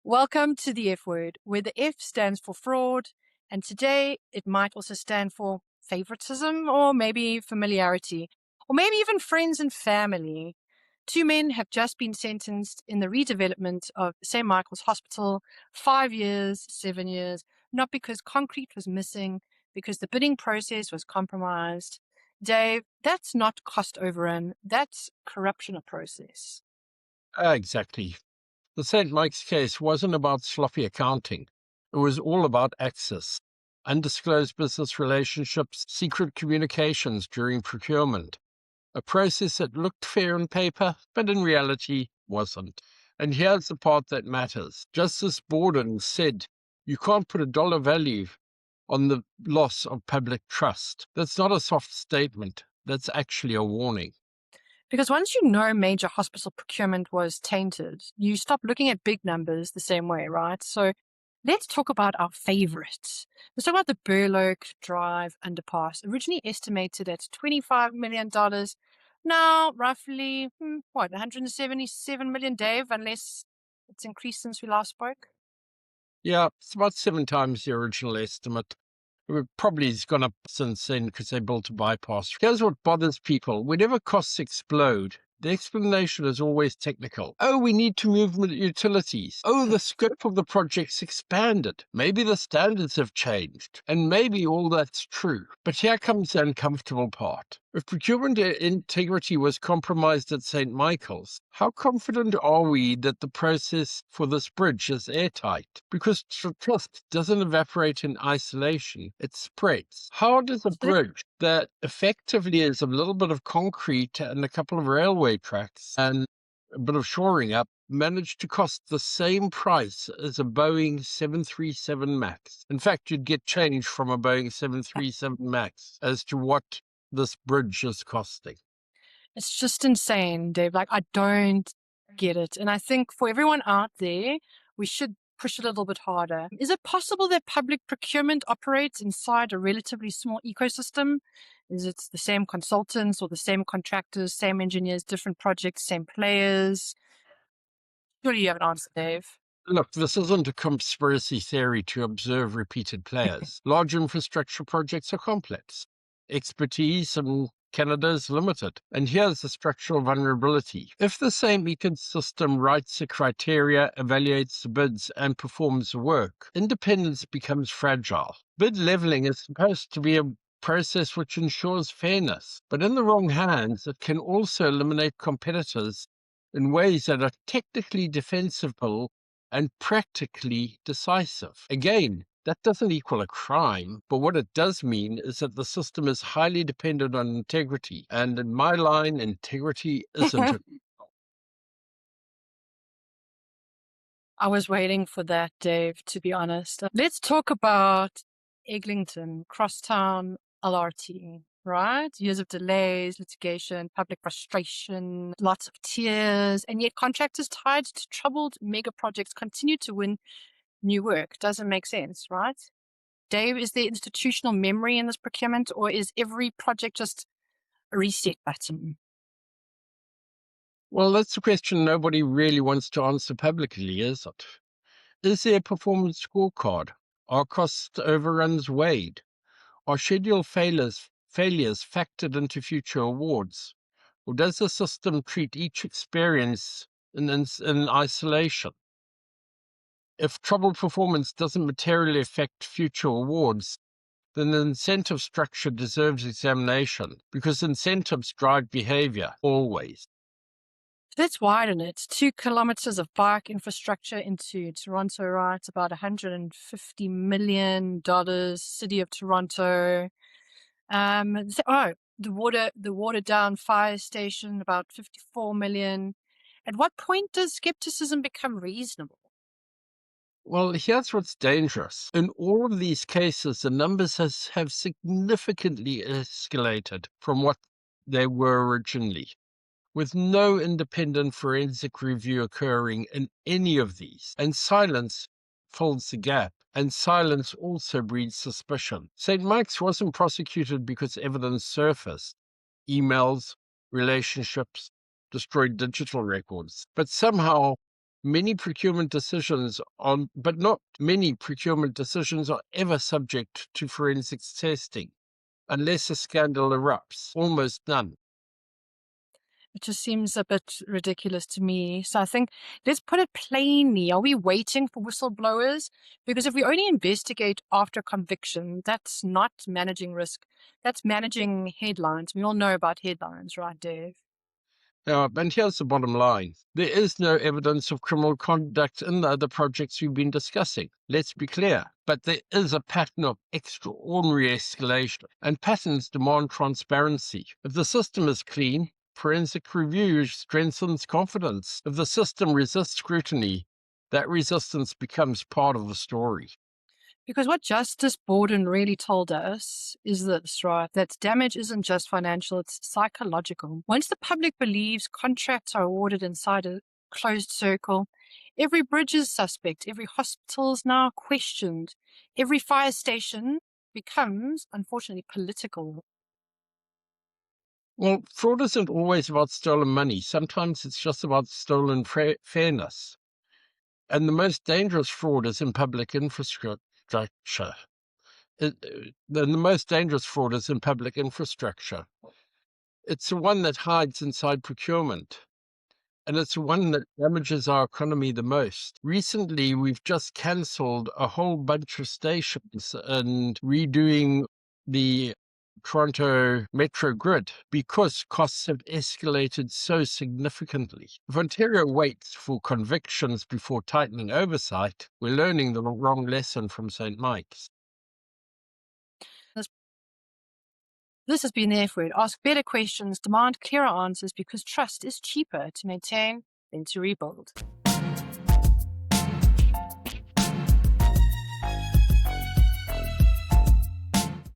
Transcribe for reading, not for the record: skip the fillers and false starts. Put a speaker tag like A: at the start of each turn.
A: Welcome to the F word, where the F stands for fraud, and today it might also stand for favoritism or maybe familiarity, or maybe even friends and family. Two men have just been sentenced in the redevelopment of St. Michael's Hospital, 5 years, 7 years, not because concrete was missing, because the bidding process was compromised. Dave, that's not cost overrun, that's corruption of process.
B: Exactly. The St. Mike's case wasn't about sloppy accounting. It was all about access, undisclosed business relationships, secret communications during procurement, a process that looked fair on paper, but in reality wasn't. And here's the part that matters. Justice Borden said, you can't put a dollar value on the loss of public trust. That's not a soft statement. That's actually a warning.
A: Because once you know major hospital procurement was tainted, you stop looking at big numbers the same way, right? So let's talk about our favorites. Let's talk about the Burloak Drive underpass, originally estimated at $25 million. Now, roughly, $177 million, Dave, unless it's increased since we last spoke.
B: Yeah, it's about 7 times the original estimate. It probably has gone up since then because they built a bypass. Here's what bothers people. Whenever costs explode, the explanation is always technical. Oh, we need to move utilities. Oh, the scope of the project's expanded. Maybe the standards have changed. And maybe all that's true. But here comes the uncomfortable part. If procurement integrity was compromised at St. Michael's, how confident are we that the process for this bridge is airtight? Because trust doesn't evaporate in isolation, it spreads. How does a bridge that effectively is a little bit of concrete and a couple of railway tracks and a bit of shoring up manage to cost the same price as a Boeing 737 MAX? In fact, you'd get change from a Boeing 737 MAX as to what this bridge is costing.
A: It's just insane, Dave. Like, I don't get it. And I think for everyone out there, we should push a little bit harder. Is it possible that public procurement operates inside a relatively small ecosystem? Is it the same consultants or the same contractors, same engineers, different projects, same players? Surely you have an answer, Dave.
B: Look, this isn't a conspiracy theory to observe repeated players. Large infrastructure projects are complex. Expertise in Canada is limited. And here's the structural vulnerability. If the same ecosystem writes the criteria, evaluates the bids, and performs the work, independence becomes fragile. Bid leveling is supposed to be a process which ensures fairness, but in the wrong hands, it can also eliminate competitors in ways that are technically defensible and practically decisive. Again, that doesn't equal a crime, but what it does mean is that the system is highly dependent on integrity. And in my line, integrity isn't a
A: I was waiting for that, Dave, to be honest. Let's talk about Eglinton, Crosstown, LRT, right? Years of delays, litigation, public frustration, lots of tears, and yet contractors tied to troubled mega projects continue to win new work. Doesn't make sense, right? Dave, is there institutional memory in this procurement, or is every project just a reset button?
B: Well, that's the question nobody really wants to answer publicly, is it? Is there a performance scorecard? Are cost overruns weighed? Are schedule failures factored into future awards? Or does the system treat each experience in isolation? If troubled performance doesn't materially affect future awards, then the incentive structure deserves examination, because incentives drive behavior, always.
A: Let's widen it. 2 kilometers of bike infrastructure into Toronto, right? About $150 million, City of Toronto. The water down fire station, about 54 million. At what point does skepticism become reasonable?
B: Well, here's what's dangerous. In all of these cases, the numbers have significantly escalated from what they were originally, with no independent forensic review occurring in any of these. And silence fills the gap. And silence also breeds suspicion. St. Mike's wasn't prosecuted because evidence surfaced. Emails, relationships, destroyed digital records. But somehow Many procurement decisions on, but not many procurement decisions are ever subject to forensics testing, unless a scandal erupts. Almost none.
A: It just seems a bit ridiculous to me. So I think let's put it plainly. Are we waiting for whistleblowers? Because if we only investigate after conviction, that's not managing risk. That's managing headlines. We all know about headlines, right, Dave?
B: Now, and here's the bottom line. There is no evidence of criminal conduct in the other projects we've been discussing. Let's be clear. But there is a pattern of extraordinary escalation, and patterns demand transparency. If the system is clean, forensic review strengthens confidence. If the system resists scrutiny, that resistance becomes part of the story.
A: Because what Justice Borden really told us is this, right? That damage isn't just financial, it's psychological. Once the public believes contracts are awarded inside a closed circle, every bridge is suspect, every hospital is now questioned, every fire station becomes, unfortunately, political.
B: Well, fraud isn't always about stolen money. Sometimes it's just about stolen fairness. And the most dangerous fraud is in public infrastructure. The most dangerous fraud is in public infrastructure. It's the one that hides inside procurement, and it's the one that damages our economy the most. Recently, we've just cancelled a whole bunch of stations and redoing the Toronto metro grid because costs have escalated so significantly. If Ontario waits for convictions before tightening oversight, we're learning the wrong lesson from St. Mike's.
A: This has been the F word. Ask better questions, demand clearer answers because trust is cheaper to maintain than to rebuild.